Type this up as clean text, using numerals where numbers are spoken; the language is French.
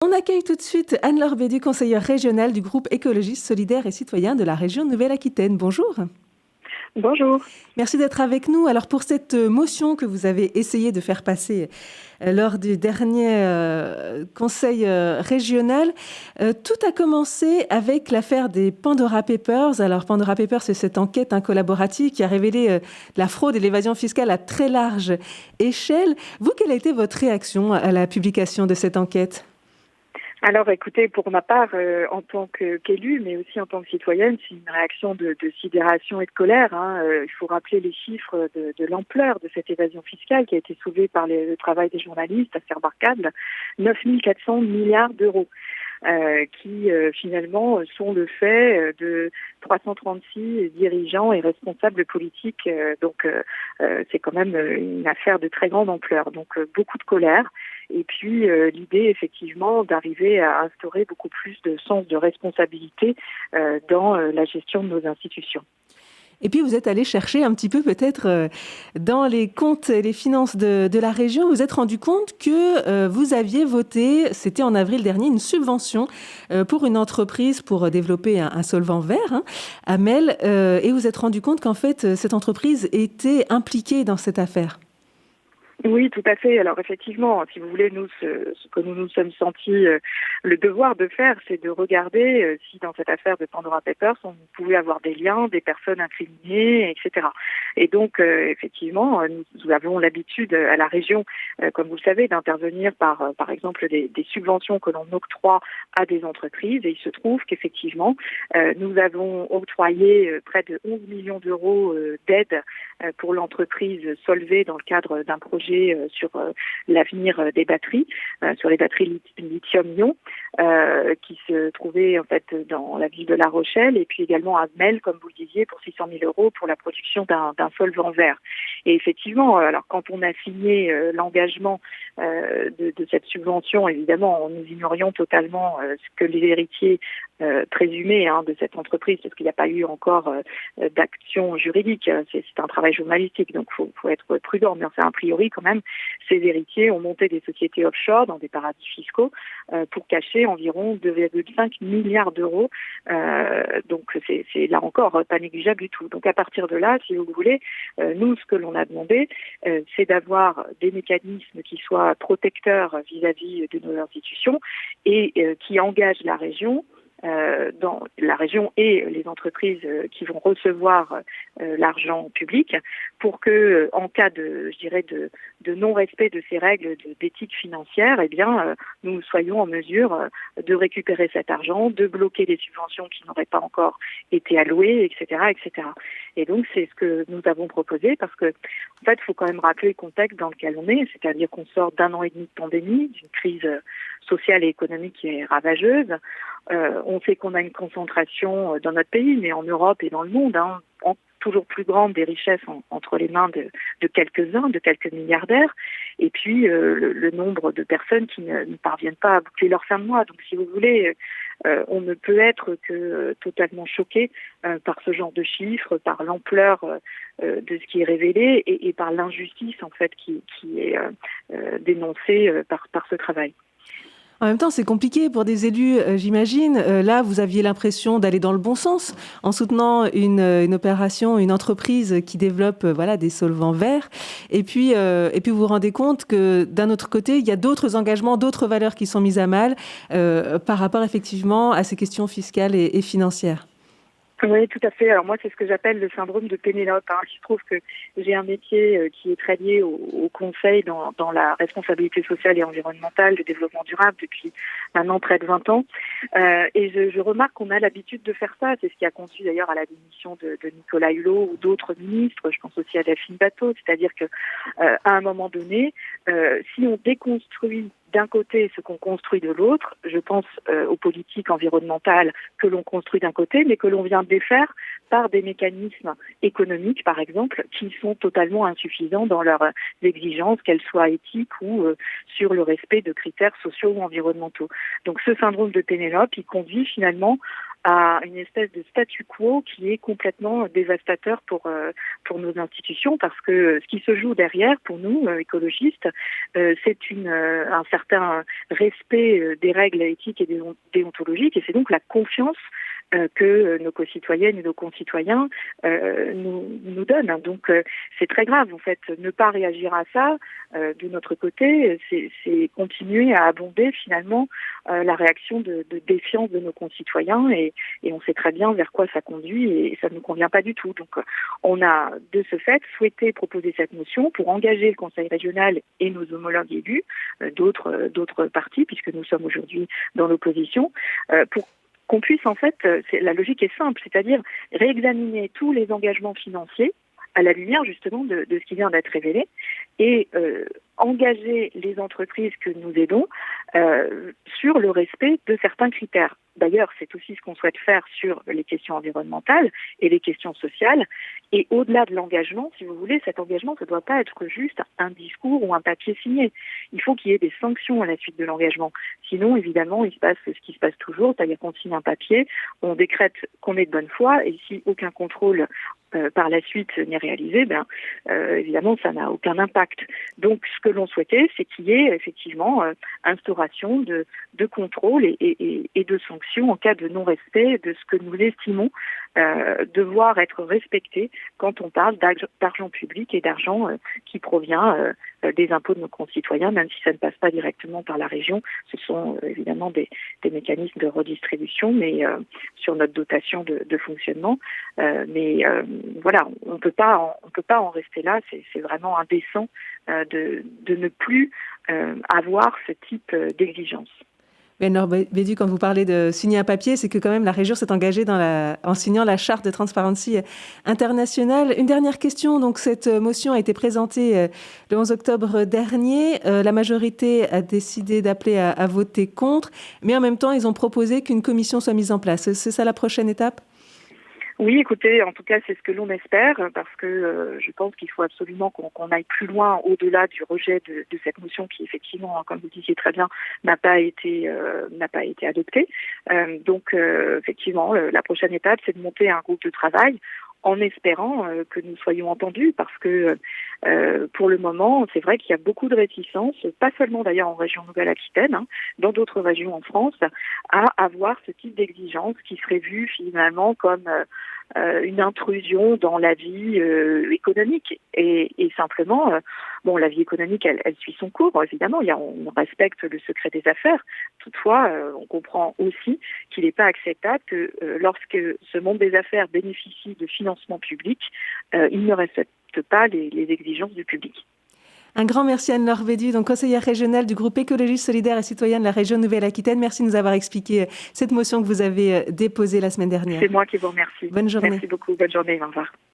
On accueille tout de suite Anne-Laure Bédu, conseillère régionale du groupe écologiste solidaire et citoyen de la région Nouvelle-Aquitaine. Bonjour. Bonjour. Merci d'être avec nous. Alors pour cette motion que vous avez essayé de faire passer lors du dernier conseil régional, tout a commencé avec l'affaire des Pandora Papers. Alors Pandora Papers, c'est cette enquête collaborative qui a révélé la fraude et l'évasion fiscale à très large échelle. Vous, quelle a été votre réaction à la publication de cette enquête ? Alors écoutez, pour ma part, en tant qu'élue, mais aussi en tant que citoyenne, c'est une réaction de sidération et de colère. Il faut rappeler les chiffres de l'ampleur de cette évasion fiscale qui a été soulevée par le travail des journalistes, affaire remarquable, 9 400 milliards d'euros. Qui finalement sont le fait de 336 dirigeants et responsables politiques. Donc c'est quand même une affaire de très grande ampleur. Donc beaucoup de colère. Et puis l'idée effectivement d'arriver à instaurer beaucoup plus de sens de responsabilité dans la gestion de nos institutions. Et puis, vous êtes allé chercher un petit peu peut-être dans les comptes et les finances de la région. Vous vous êtes rendu compte que vous aviez voté, c'était en avril dernier, une subvention pour une entreprise pour développer un solvant vert, Amel. Et vous vous êtes rendu compte qu'en fait, cette entreprise était impliquée dans cette affaire. Oui, tout à fait. Alors effectivement, si vous voulez, nous, ce que nous nous sommes sentis le devoir de faire, c'est de regarder si dans cette affaire de Pandora Papers, on pouvait avoir des liens, des personnes incriminées, etc. Et donc, effectivement, nous avons l'habitude à la région, comme vous le savez, d'intervenir par exemple, des subventions que l'on octroie à des entreprises. Et il se trouve qu'effectivement, nous avons octroyé près de 11 millions d'euros d'aide pour l'entreprise Solvay dans le cadre d'un projet sur l'avenir des batteries, sur les batteries lithium-ion, qui se trouvait en fait dans la ville de La Rochelle, et puis également à Amel, comme vous le disiez, pour 600 000 euros pour la production d'un solvant vert. Et effectivement, alors quand on a signé l'engagement de cette subvention, évidemment, nous ignorions totalement ce que les héritiers présumés de cette entreprise, parce qu'il n'y a pas eu encore d'action juridique. C'est un travail journalistique, donc faut être prudent. Mais enfin, a priori, quand même, ces héritiers ont monté des sociétés offshore dans des paradis fiscaux pour cacher environ 2,5 milliards d'euros. Donc c'est là encore pas négligeable du tout. Donc à partir de là, si vous voulez, nous, ce que l'on a demandé, c'est d'avoir des mécanismes qui soient protecteurs vis-à-vis de nos institutions et qui engagent la région dans la région et les entreprises qui vont recevoir l'argent public pour que, en cas de non-respect de ces règles d'éthique financière, nous soyons en mesure de récupérer cet argent, de bloquer les subventions qui n'auraient pas encore été allouées, etc., etc. Et donc, c'est ce que nous avons proposé parce que, en fait, il faut quand même rappeler le contexte dans lequel on est, c'est-à-dire qu'on sort d'1 an et demi de pandémie, d'une crise sociale et économique qui est ravageuse. On sait qu'on a une concentration dans notre pays, mais en Europe et dans le monde, toujours plus grande des richesses entre les mains de quelques-uns, de quelques milliardaires, et puis le nombre de personnes qui ne parviennent pas à boucler leur fin de mois. Donc, si vous voulez, on ne peut être que totalement choqué par ce genre de chiffres, par l'ampleur de ce qui est révélé et par l'injustice en fait qui est dénoncée par ce travail. En même temps, c'est compliqué pour des élus, j'imagine. Là, vous aviez l'impression d'aller dans le bon sens en soutenant une opération, une entreprise qui développe des solvants verts. Et puis vous vous rendez compte que d'un autre côté, il y a d'autres engagements, d'autres valeurs qui sont mises à mal par rapport effectivement à ces questions fiscales et financières. Oui, tout à fait. Alors moi, c'est ce que j'appelle le syndrome de Pénélope. Il se trouve que j'ai un métier qui est très lié au conseil dans la responsabilité sociale et environnementale, le développement durable depuis maintenant près de 20 ans. Et je remarque qu'on a l'habitude de faire ça. C'est ce qui a conduit d'ailleurs à la démission de Nicolas Hulot ou d'autres ministres. Je pense aussi à Delphine Batho. C'est-à-dire que à un moment donné, si on déconstruit d'un côté ce qu'on construit de l'autre, je pense aux politiques environnementales que l'on construit d'un côté, mais que l'on vient défaire par des mécanismes économiques, par exemple, qui sont totalement insuffisants dans leurs exigences, qu'elles soient éthiques ou sur le respect de critères sociaux ou environnementaux. Donc ce syndrome de Pénélope, il conduit finalement à une espèce de statu quo qui est complètement dévastateur pour nos institutions, parce que ce qui se joue derrière, pour nous, écologistes, c'est un certain respect des règles éthiques et déontologiques, et c'est donc la confiance que nos concitoyennes et nos concitoyens nous donnent. Donc c'est très grave en fait. Ne pas réagir à ça de notre côté, c'est continuer à abonder finalement la réaction de défiance de nos concitoyens, et on sait très bien vers quoi ça conduit, et ça ne nous convient pas du tout. Donc on a de ce fait souhaité proposer cette motion pour engager le Conseil régional et nos homologues élus, d'autres partis, puisque nous sommes aujourd'hui dans l'opposition, pour qu'on puisse en fait, la logique est simple, c'est-à-dire réexaminer tous les engagements financiers à la lumière justement de ce qui vient d'être révélé, et engager les entreprises que nous aidons sur le respect de certains critères. D'ailleurs, c'est aussi ce qu'on souhaite faire sur les questions environnementales et les questions sociales. Et au-delà de l'engagement, si vous voulez, cet engagement ne doit pas être juste un discours ou un papier signé. Il faut qu'il y ait des sanctions à la suite de l'engagement. Sinon, évidemment, il se passe ce qui se passe toujours, c'est-à-dire qu'on signe un papier, on décrète qu'on est de bonne foi, et si aucun contrôle par la suite n'est réalisé, évidemment, ça n'a aucun impact. Donc, ce que l'on souhaitait, c'est qu'il y ait effectivement instauration de contrôle et de sanctions en cas de non-respect de ce que nous estimons devoir être respecté quand on parle d'argent public et d'argent qui provient des impôts de nos concitoyens, même si ça ne passe pas directement par la région. Ce sont évidemment des mécanismes de redistribution, mais sur notre dotation de fonctionnement. Voilà, on peut pas en rester là. C'est vraiment indécent de ne plus avoir ce type d'exigence. Laure Bédu, quand vous parlez de signer un papier, c'est que quand même la région s'est engagée en signant la charte de Transparency International. Une dernière question. Donc, cette motion a été présentée le 11 octobre dernier. La majorité a décidé d'appeler à voter contre, mais en même temps, ils ont proposé qu'une commission soit mise en place. C'est ça la prochaine étape ? Oui, écoutez, en tout cas, c'est ce que l'on espère, parce que je pense qu'il faut absolument qu'on aille plus loin au-delà du rejet de cette motion qui, effectivement, comme vous disiez très bien, n'a pas été adoptée. Donc, effectivement, la prochaine étape, c'est de monter un groupe de travail en espérant que nous soyons entendus, parce que pour le moment, c'est vrai qu'il y a beaucoup de réticences, pas seulement d'ailleurs en région Nouvelle-Aquitaine, dans d'autres régions en France, à avoir ce type d'exigence qui serait vue finalement comme une intrusion dans la vie économique. Et simplement, la vie économique, elle suit son cours, évidemment, on respecte le secret des affaires. Toutefois, on comprend aussi qu'il n'est pas acceptable que lorsque ce monde des affaires bénéficie de financement public, il ne respecte pas les exigences du public. Un grand merci Anne-Laure Bédu, donc conseillère régionale du groupe Écologiste Solidaire et Citoyen de la région Nouvelle-Aquitaine. Merci de nous avoir expliqué cette motion que vous avez déposée la semaine dernière. C'est moi qui vous remercie. Bonne journée. Merci beaucoup. Bonne journée. Au revoir.